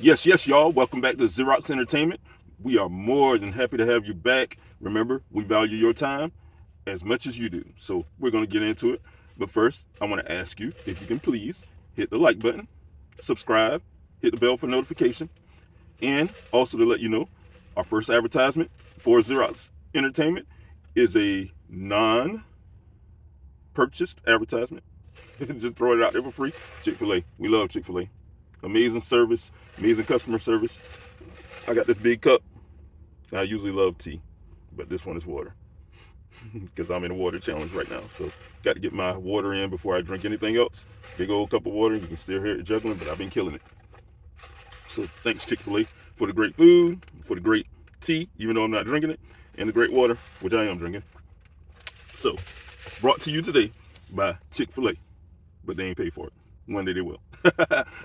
Yes, y'all. Welcome back to Xerox Entertainment. We are more than happy to have you back. Remember, we value your time as much as you do. So we're going to get into it. But first, I want to ask you if you can please hit the like button, subscribe, hit the bell for notification, and also to let you know, our first advertisement for Xerox Entertainment is a non-purchased advertisement. Just throw it out there for free. Chick-fil-A. We love Chick-fil-A. Amazing service, amazing customer service. I got this big cup. I usually love tea, but this one is water because I'm in a water challenge right now. So got to get my water in before I drink anything else. Big old cup of water. You can still hear it juggling, but I've been killing it. So thanks Chick-fil-A for the great food, for the great tea, even though I'm not drinking it, and the great water, which I am drinking. So brought to you today by Chick-fil-A, but they ain't paid for it. One day they will.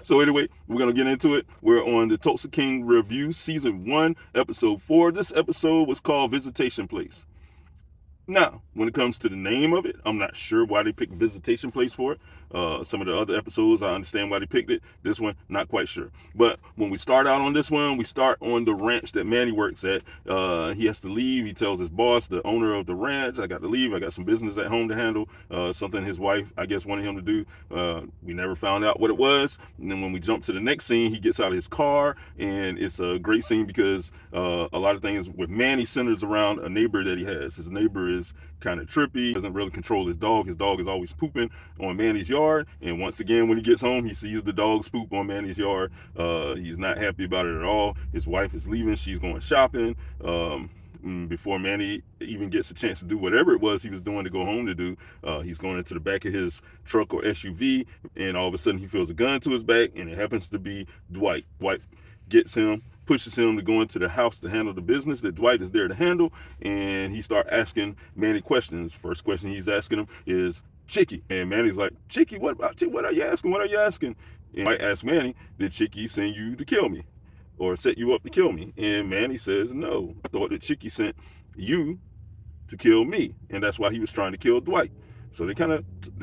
So anyway, we're going to get into it. We're on the Tulsa King Review, Season 1, Episode 4. This episode was called Visitation Place. Now, when it comes to the name of it, I'm not sure why they picked Visitation Place for it. Some of the other episodes, I understand why they picked it. This one, not quite sure. But when we start out on this one, we start on the ranch that Manny works at. He has to leave. He tells his boss, the owner of the ranch, I got to leave. I got some business at home to handle. Something his wife, I guess, wanted him to do. We never found out what it was. And then when we jump to the next scene, he gets out of his car. And it's a great scene because a lot of things with Manny centers around a neighbor that he has. His neighbor is kind of trippy, doesn't really control his dog. His dog is always pooping on Manny's yard, and once again when he gets home he sees the dog's poop on Manny's yard. He's not happy about it at all. His wife is leaving, she's going shopping. Before Manny even gets a chance to do whatever it was he was doing to go home to do, he's going into the back of his truck or SUV, and all of a sudden he feels a gun to his back, and it happens to be Dwight. Dwight gets him, pushes him to go into the house to handle the business that Dwight is there to handle, and he start asking Manny questions. First question he's asking him is Chicky, and Manny's like, Chicky, what about you? What are you asking? What are you asking? And Dwight asks Manny, did Chicky send you to kill me or set you up to kill me? And Manny says, no, I thought that Chicky sent you to kill me, and that's why he was trying to kill Dwight. So they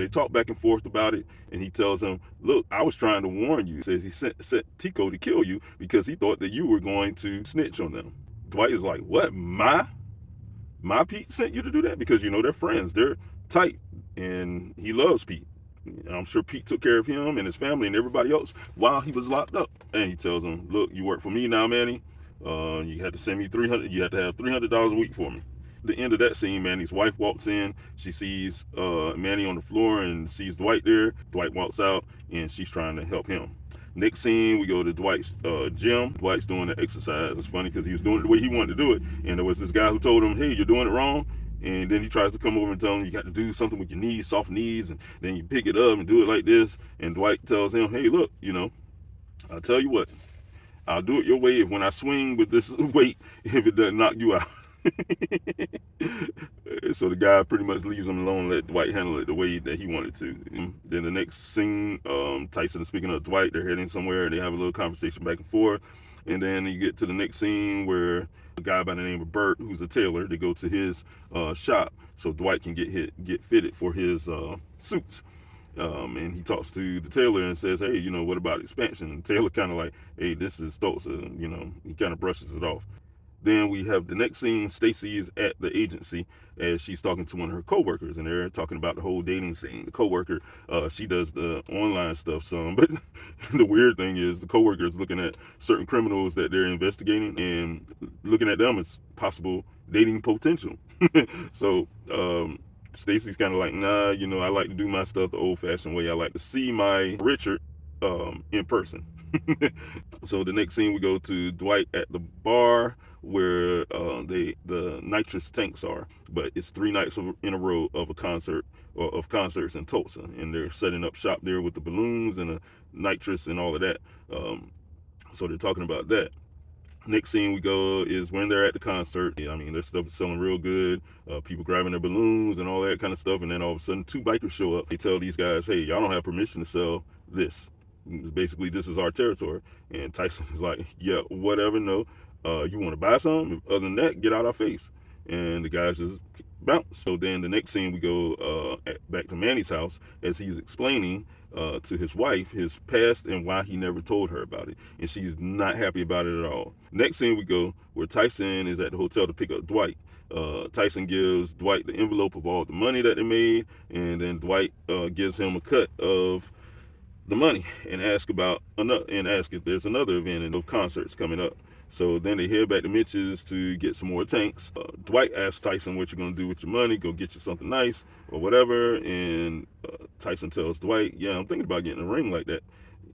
talk back and forth about it, and he tells him, look, I was trying to warn you. He says he sent Tico to kill you because he thought that you were going to snitch on them. Dwight is like, what, my Pete sent you to do that? Because they're friends, they're tight, and he loves Pete. And I'm sure Pete took care of him and his family and everybody else while he was locked up. And he tells him, look, you work for me now, Manny. You had to send me $300. You had to have $300 a week for me. The end of that scene, Manny's wife walks in. She sees Manny on the floor and sees Dwight there. Dwight walks out, and she's trying to help him. Next scene, we go to Dwight's gym. Dwight's doing the exercise. It's funny because he was doing it the way he wanted to do it. And there was this guy who told him, hey, you're doing it wrong. And then he tries to come over and tell him you got to do something with your knees, soft knees, and then you pick it up and do it like this. And Dwight tells him, hey, look, I'll tell you what, I'll do it your way if when I swing with this weight, if it doesn't knock you out. So the guy pretty much leaves him alone, let Dwight handle it the way that he wanted to. And then the next scene, Tyson is speaking of Dwight. They're heading somewhere. They have a little conversation back and forth. And then you get to the next scene where a guy by the name of Bert, who's a tailor, they go to his shop so Dwight can get fitted for his suits. And he talks to the tailor and says, hey, what about expansion? And the tailor kind of like, hey, this is Tulsa. He kind of brushes it off. Then we have the next scene. Stacy is at the agency as she's talking to one of her coworkers, and they're talking about the whole dating scene. The coworker, she does the online stuff some, but the weird thing is the coworker is looking at certain criminals that they're investigating and looking at them as possible dating potential. So Stacy's kind of like, nah, I like to do my stuff the old-fashioned way. I like to see my Richard in person. So the next scene, we go to Dwight at the bar where the nitrous tanks are, but it's 3 nights in a row of a concert or of concerts in Tulsa, and they're setting up shop there with the balloons and the nitrous and all of that. So they're talking about that. Next scene we go is when they're at the concert. I mean, their stuff is selling real good. People grabbing their balloons and all that kind of stuff. And then all of a sudden, 2 bikers show up. They tell these guys, hey, y'all don't have permission to sell this. Basically, this is our territory. And Tyson is like, yeah, whatever, no. You want to buy some? Other than that, get out our face. And the guys just bounce. So then the next scene we go back to Manny's house as he's explaining to his wife his past and why he never told her about it, and she's not happy about it at all. Next scene we go where Tyson is at the hotel to pick up Dwight. Tyson gives Dwight the envelope of all the money that they made, and then Dwight gives him a cut of the money and ask about another, and ask if there's another event and no concerts coming up. So then they head back to Mitch's to get some more tanks. Dwight asks Tyson what you're gonna do with your money. Go get you something nice or whatever. And Tyson tells Dwight, "Yeah, I'm thinking about getting a ring like that.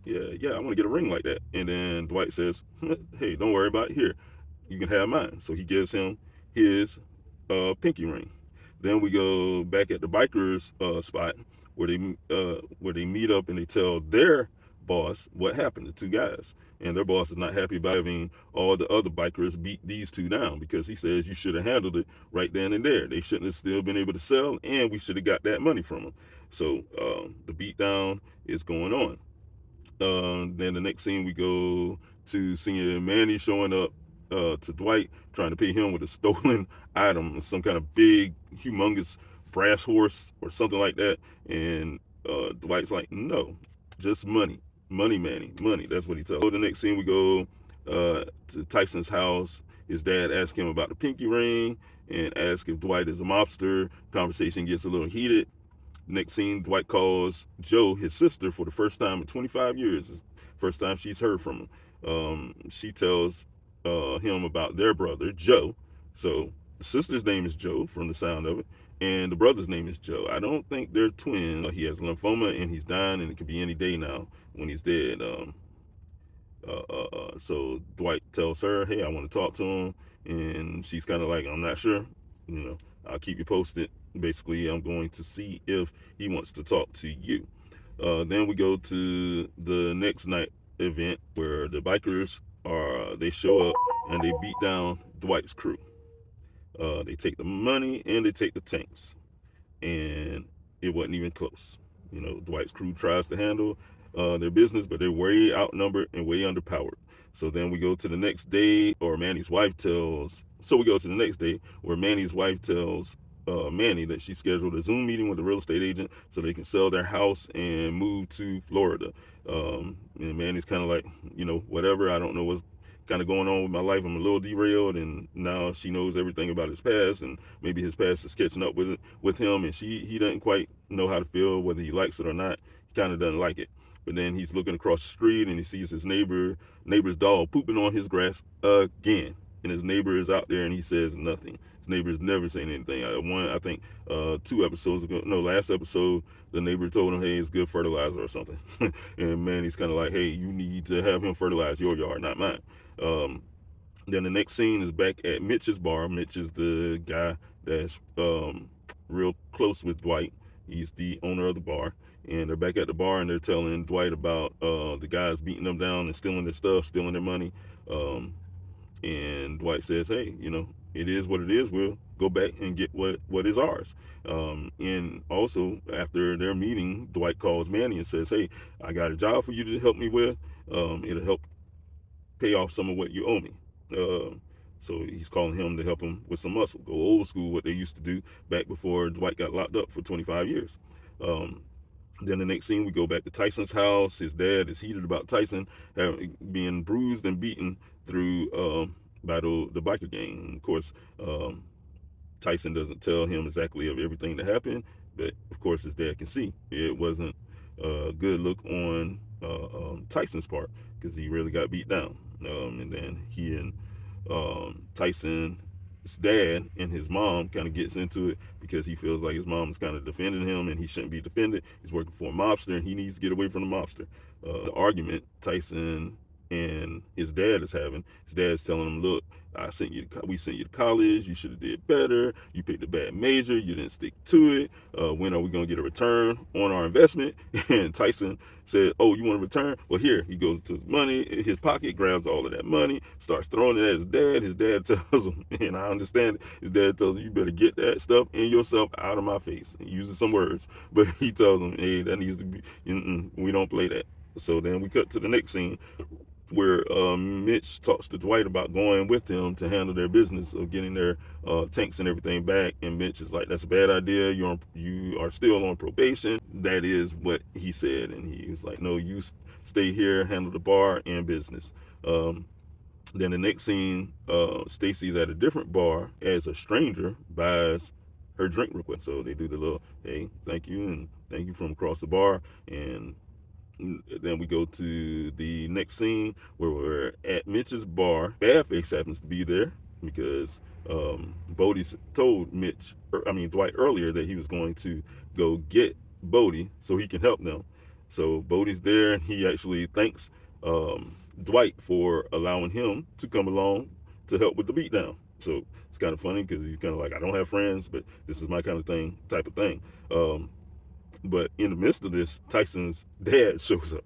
Yeah, I want to get a ring like that." And then Dwight says, "Hey, don't worry about it. Here, you can have mine." So he gives him his pinky ring. Then we go back at the bikers spot where they meet up and they tell their boss what happened to two guys, and their boss is not happy about having all the other bikers beat these two down because he says you should have handled it right then and there. They shouldn't have still been able to sell, and we should have got that money from them. So the beat down is going on. Then the next scene we go to seeing Manny showing up to Dwight, trying to pay him with a stolen item, some kind of big, humongous brass horse or something like that. And Dwight's like, no, just money, money, Manny, money. That's what he tells. So the next scene we go to Tyson's house. His dad asks him about the pinky ring and asks if Dwight is a mobster. Conversation gets a little heated. Next scene, Dwight calls Joe, his sister, for the first time in 25 years. It's the first time she's heard from him. She tells him about their brother, Joe. So the sister's name is Joe from the sound of it, and the brother's name is Joe. I don't think they're twins. He has lymphoma and he's dying, and it could be any day now when he's dead. So Dwight tells her, "Hey, I want to talk to him," and she's kind of like, "I'm not sure. I'll keep you posted. Basically, I'm going to see if he wants to talk to you." Then we go to the next night event where the bikers they show up and they beat down Dwight's crew. They take the money and they take the tanks, and it wasn't even close. Dwight's crew tries to handle their business, but they're way outnumbered and way underpowered. So then we go to the next day, or Manny's wife tells. So we go to the next day where Manny's wife tells Manny that she scheduled a Zoom meeting with a real estate agent so they can sell their house and move to Florida. And Manny's kind of like, whatever. I don't know what's kind of going on with my life. I'm a little derailed, and now she knows everything about his past, and maybe his past is catching up with him, and he doesn't quite know how to feel, whether he likes it or not. He kind of doesn't like it. But then he's looking across the street and he sees his neighbor's dog pooping on his grass again, and his neighbor is out there and he says nothing. His neighbor's never saying anything. I think 2 episodes ago, no, last episode, the neighbor told him, "Hey, it's good fertilizer or something." And man, he's kind of like, "Hey, you need to have him fertilize your yard, not mine." Then the next scene is back at Mitch's bar. Mitch is the guy that's real close with Dwight. He's the owner of the bar. And they're back at the bar and they're telling Dwight about the guys beating them down and stealing their stuff, stealing their money. And Dwight says, "Hey, it is what it is. We'll go back and get what is ours." And also, after their meeting, Dwight calls Manny and says, "Hey, I got a job for you to help me with. It'll help pay off some of what you owe me." So he's calling him to help him with some muscle. Go old school, what they used to do back before Dwight got locked up for 25 years. Then the next scene, we go back to Tyson's house. His dad is heated about Tyson being bruised and beaten through by the biker gang. And of course, Tyson doesn't tell him exactly of everything that happened, but of course his dad can see it wasn't a good look on Tyson's part, because he really got beat down. And then he and Tyson's dad and his mom kind of gets into it because he feels like his mom is kind of defending him and he shouldn't be defended. He's working for a mobster and he needs to get away from the mobster. The argument Tyson and his dad is having, his dad's telling him, "Look, we sent you to college. You should have did better. You picked a bad major. You didn't stick to it. When are we going to get a return on our investment?" And Tyson said, "Oh, you want a return? Well, here." He goes to his money, his pocket, grabs all of that money, starts throwing it at his dad. His dad tells him, and I understand it, his dad tells him, "You better get that stuff and yourself out of my face." He uses some words, but he tells him, "Hey, that needs to be, we don't play that." So then we cut to the next scene where Mitch talks to Dwight about going with him to handle their business of getting their tanks and everything back, and Mitch is like, "That's a bad idea. You are still on probation." That is what he said, and he was like, "No, you stay here, handle the bar and business." Then the next scene, Stacy's at a different bar as a stranger buys her drink request. So they do the little, "Hey, thank you," and "Thank you" from across the bar, and then we go to the next scene where we're at Mitch's bar. Badface happens to be there because Bodie told Dwight earlier that he was going to go get Bodie so he can help them. So Bodie's there, and he actually thanks Dwight for allowing him to come along to help with the beatdown. So it's kind of funny because he's kind of like, "I don't have friends, but this is my kind of thing," type of thing. But in the midst of this, Tyson's dad shows up.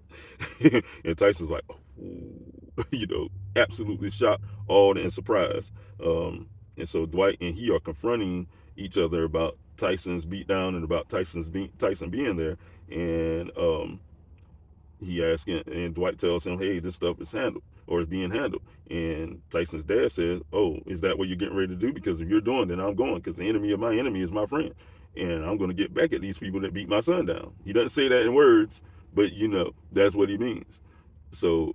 And Tyson's like, "Oh," absolutely shocked, awed, and surprised. And so Dwight and he are confronting each other about Tyson's beatdown and about Tyson being there. And he asks, and Dwight tells him, "Hey, this stuff is handled, or is being handled." And Tyson's dad says, "Oh, is that what you're getting ready to do? Because if you're doing, then I'm going, because the enemy of my enemy is my friend. And I'm going to get back at these people that beat my son down." He doesn't say that in words, but that's what he means. So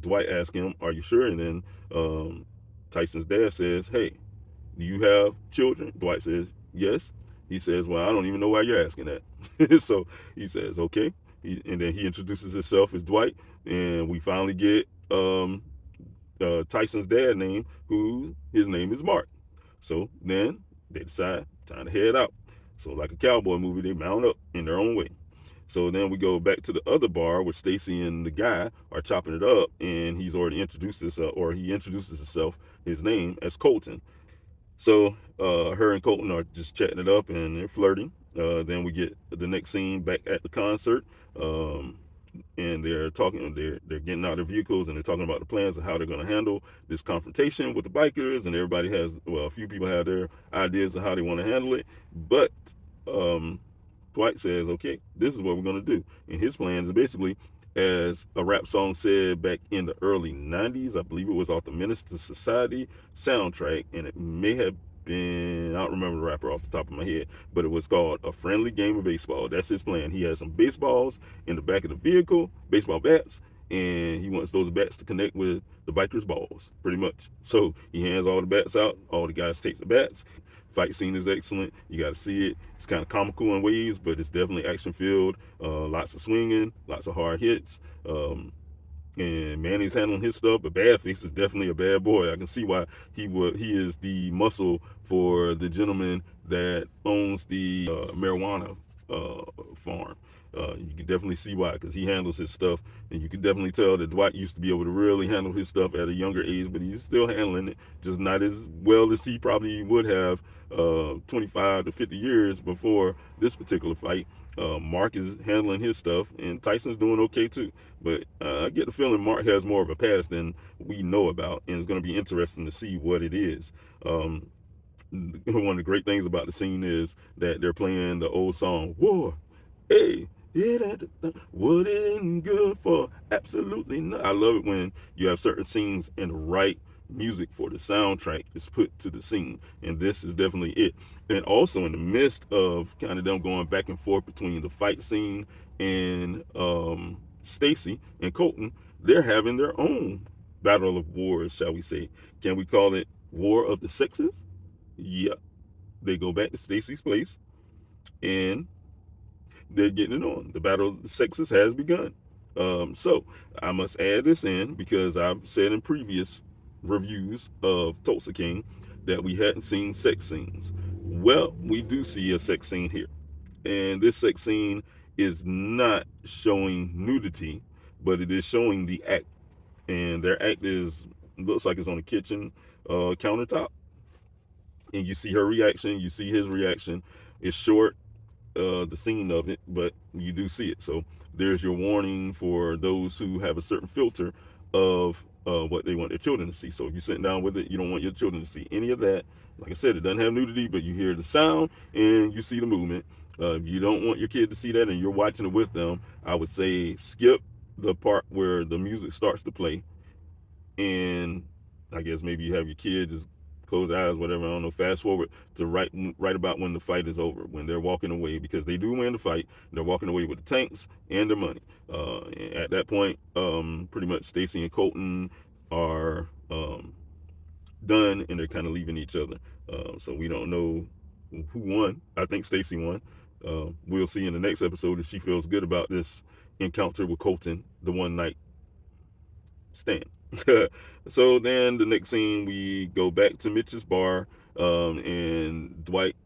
Dwight asks him, "Are you sure?" And then Tyson's dad says, "Hey, do you have children?" Dwight says, "Yes." He says, "Well, I don't even know why you're asking that." So he says, "Okay." And then he introduces himself as Dwight, and we finally get Tyson's dad name, who his name is Mark. So then they decide, time to head out. So like a cowboy movie, they mount up in their own way. So then we go back to the other bar where Stacy and the guy are chopping it up, and he's already introduced himself, or he introduces himself, his name, as Colton. So her and Colton are just chatting it up, and they're flirting. Then we get the next scene back at the concert, and they're talking. They're getting out of their vehicles, and they're talking about the plans of how they're going to handle this confrontation with the bikers. And everybody has, well, a few people have their ideas of how they want to handle it, but Dwight says, "Okay, this is what we're going to do." And his plan is basically, as a rap song said back in the early 90s, I believe it was off the Minister Society soundtrack, and it may have been, I don't remember the rapper off the top of my head, but it was called "A Friendly Game of Baseball." That's his plan. He has some baseballs in the back of the vehicle, baseball bats, and he wants those bats to connect with the bikers' balls, pretty much. So he hands all the bats out, all the guys take the bats. Fight scene is excellent. You got to see it. It's kind of comical in ways, but it's definitely action filled. Lots of swinging, lots of hard hits. And Manny's handling his stuff, but Badface is definitely a bad boy. I can see why he is the muscle for the gentleman that owns the marijuana farm. You can definitely see why, because he handles his stuff, and you can definitely tell that Dwight used to be able to really handle his stuff at a younger age, but he's still handling it, just not as well as he probably would have 25 to 50 years before this particular fight. Mark is handling his stuff, and Tyson's doing okay too. But I get the feeling Mark has more of a past than we know about, and it's going to be interesting to see what it is. One of the great things about the scene is that they're playing the old song, "War, hey, it wasn't good for absolutely not." I love it when you have certain scenes and the right music for the soundtrack is put to the scene, and this is definitely it. And also in the midst of kind of them going back and forth between the fight scene and Stacy and Colton, they're having their own battle of wars, shall we say. Can we call it War of the Sexes? Yeah. They go back to Stacy's place, and they're getting it on. The battle of the sexes has begun. So I must add this in because I've said in previous reviews of Tulsa King that we hadn't seen sex scenes. Well, we do see a sex scene here. And this sex scene is not showing nudity, but it is showing the act. And their act looks like it's on the kitchen countertop. And you see her reaction, you see his reaction. It's short, the scene of it, but you do see it. So there's your warning for those who have a certain filter of what they want their children to see. So if you're sitting down with it, you don't want your children to see any of that. Like I said, it doesn't have nudity, but you hear the sound and you see the movement. If you don't want your kid to see that and you're watching it with them, I would say skip the part where the music starts to play, and I guess maybe you have your kid just close eyes, whatever. I don't know. Fast forward to right about when the fight is over, when they're walking away, because they do win the fight. They're walking away with the tanks and the money. And at that point, pretty much Stacy and Colton are done, and they're kind of leaving each other. So we don't know who won. I think Stacy won. We'll see in the next episode if she feels good about this encounter with Colton, the one night stand. So then the next scene, we go back to Mitch's bar, and Dwight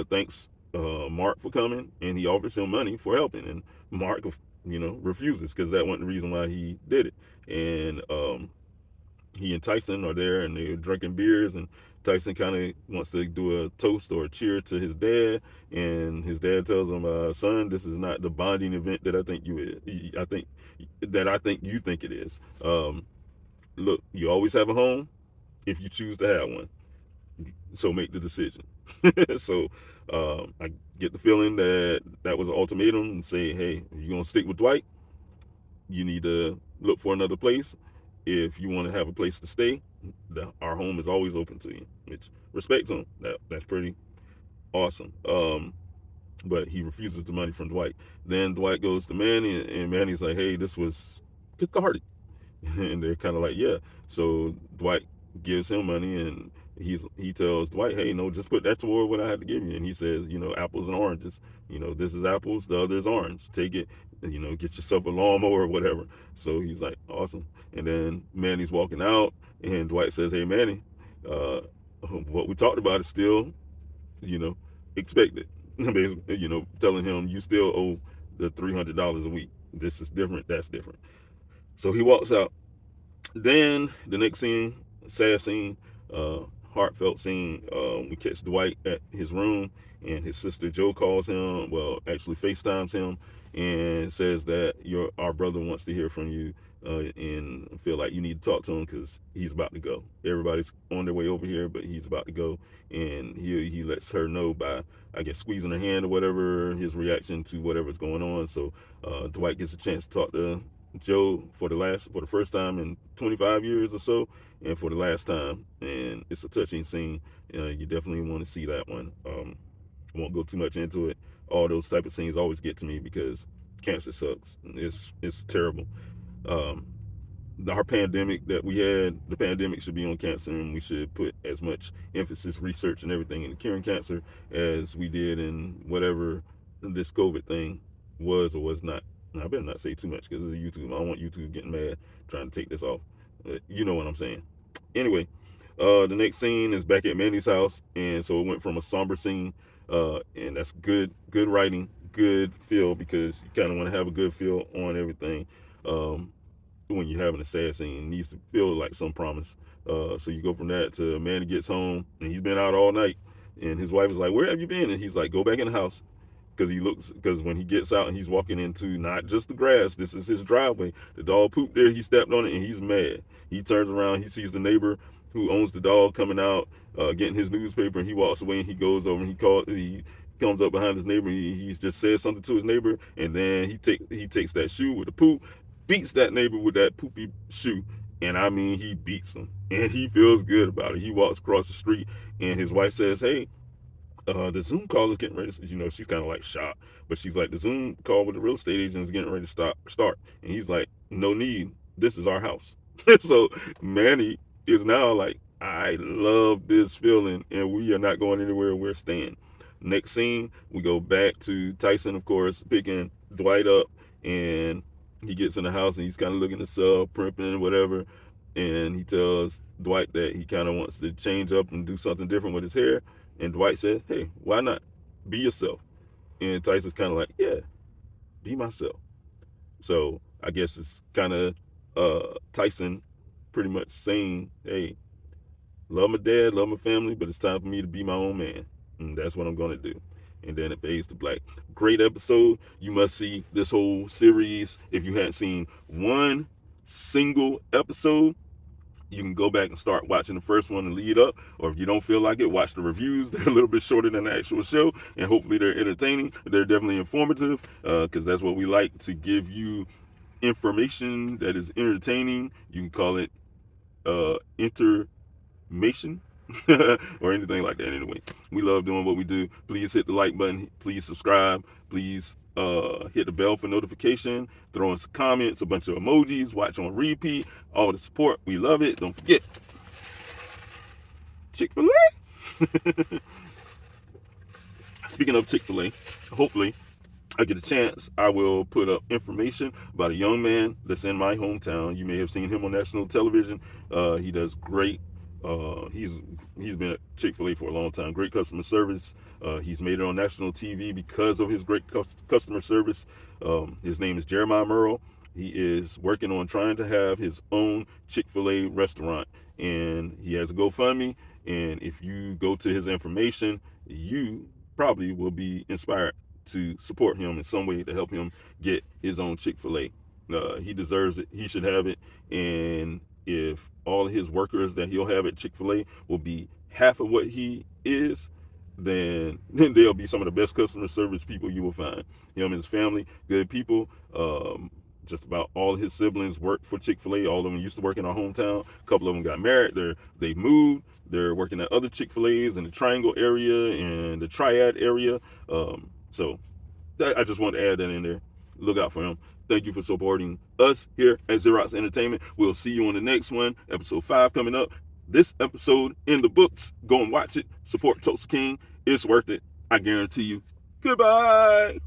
thanks Mark for coming, and he offers him money for helping, and Mark, refuses because that wasn't the reason why he did it. And he and Tyson are there, and they're drinking beers, and Tyson kind of wants to do a toast or a cheer to his dad, and his dad tells him, "Son, this is not the bonding event that I think you think it is. Look, you always have a home if you choose to have one. So make the decision." So I get the feeling that that was an ultimatum, and say, "Hey, if you're gonna stick with Dwight, you need to look for another place. If you want to have a place to stay, our home is always open to you." Which, respect to him. That's pretty awesome. But he refuses the money from Dwight. Then Dwight goes to Manny, and Manny's like, "Hey, this was cathartic." And they're kind of like, "Yeah." So Dwight gives him money, and he tells Dwight, "Hey, no, just put that toward what I had to give you." And he says, "Apples and oranges. This is apples, the other is orange. Take it, get yourself a lawnmower or whatever." So he's like, "Awesome." And then Manny's walking out, and Dwight says, "Hey, Manny, uh, what we talked about is still, expected." Basically, telling him, "You still owe the $300 a week. This is different. That's different." So he walks out. Then the next scene, sad scene, uh, heartfelt scene. We catch Dwight at his room, and his sister Joe calls him. Well, actually FaceTimes him, and says that our brother wants to hear from you, and feel like you need to talk to him because he's about to go. Everybody's on their way over here, but he's about to go, and he lets her know by, I guess, squeezing her hand or whatever, his reaction to whatever's going on. So Dwight gets a chance to talk to Joe for the first time in 25 years or so, and for the last time. And it's a touching scene. You definitely want to see that one. I won't go too much into it. All those type of scenes always get to me because cancer sucks. It's terrible. Um, our pandemic that we had, the pandemic should be on cancer, and we should put as much emphasis, research, and everything into curing cancer as we did in whatever this COVID thing was or was not. Now, I better not say too much because it's a YouTube. I don't want YouTube getting mad trying to take this off. But you know what I'm saying. Anyway, the next scene is back at Mandy's house, and so it went from a somber scene, and that's good writing, good feel, because you kind of want to have a good feel on everything. When you're having a sad scene, it needs to feel like some promise. So you go from that to Manny gets home, and he's been out all night, and his wife is like, "Where have you been?" And he's like, "Go back in the house." Because when he gets out and he's walking into not just the grass, this is his driveway. The dog pooped there, he stepped on it, and he's mad. He turns around, he sees the neighbor who owns the dog coming out, getting his newspaper, and he walks away, and he goes over and he comes up behind his neighbor. He just says something to his neighbor, and then he takes that shoe with the poop, beats that neighbor with that poopy shoe. And I mean, he beats him, and he feels good about it. He walks across the street, and his wife says, "Hey, the Zoom call is getting ready to," she's kind of like shocked, but she's like, "The Zoom call with the real estate agent is getting ready to start." And he's like, "No need. This is our house." So Manny is now like, "I love this feeling, and we are not going anywhere. We're staying." Next scene, we go back to Tyson, of course, picking Dwight up, and he gets in the house, and he's kind of looking to sell, primping, whatever. And he tells Dwight that he kind of wants to change up and do something different with his hair. And Dwight says, "Hey, why not? Be yourself." And Tyson's kind of like, "Yeah, be myself." So I guess it's kind of Tyson pretty much saying, "Hey, love my dad, love my family, but it's time for me to be my own man. And that's what I'm going to do." And then it fades to black. Great episode. You must see this whole series. If you hadn't seen one single episode, you can go back and start watching the first one and lead up. Or if you don't feel like it, watch the reviews. They're a little bit shorter than the actual show, and hopefully they're entertaining. They're definitely informative, because that's what we like, to give you information that is entertaining. You can call it intermission or anything like that. Anyway, we love doing what we do. Please hit the like button. Please subscribe. Please hit the bell for notification. Throw in some comments, a bunch of emojis. Watch on repeat. All the support. We love it. Don't forget Chick-fil-A. Speaking of Chick-fil-A, hopefully I get a chance, I will put up information about a young man that's in my hometown. You may have seen him on national television. He does great. He's been at Chick-fil-A for a long time. Great customer service. He's made it on national TV because of his great customer service. His name is Jeremiah Merle. He is working on trying to have his own Chick-fil-A restaurant, and he has a GoFundMe. And if you go to his information, you probably will be inspired to support him in some way to help him get his own Chick-fil-A. He deserves it. He should have it. And if all of his workers that he'll have at Chick-fil-A will be half of what he is, then they'll be some of the best customer service people you will find. Him and his family, good people. Just about all of his siblings work for Chick-fil-A. All of them used to work in our hometown. A couple of them got married. They moved. They're working at other Chick-fil-A's in the Triangle area and the Triad area. So I just want to add that in there. Look out for him. Thank you for supporting us here at Xerox Entertainment. We'll see you on the next one. Episode 5 coming up. This episode in the books. Go and watch it. Support Tulsa King. It's worth it. I guarantee you. Goodbye.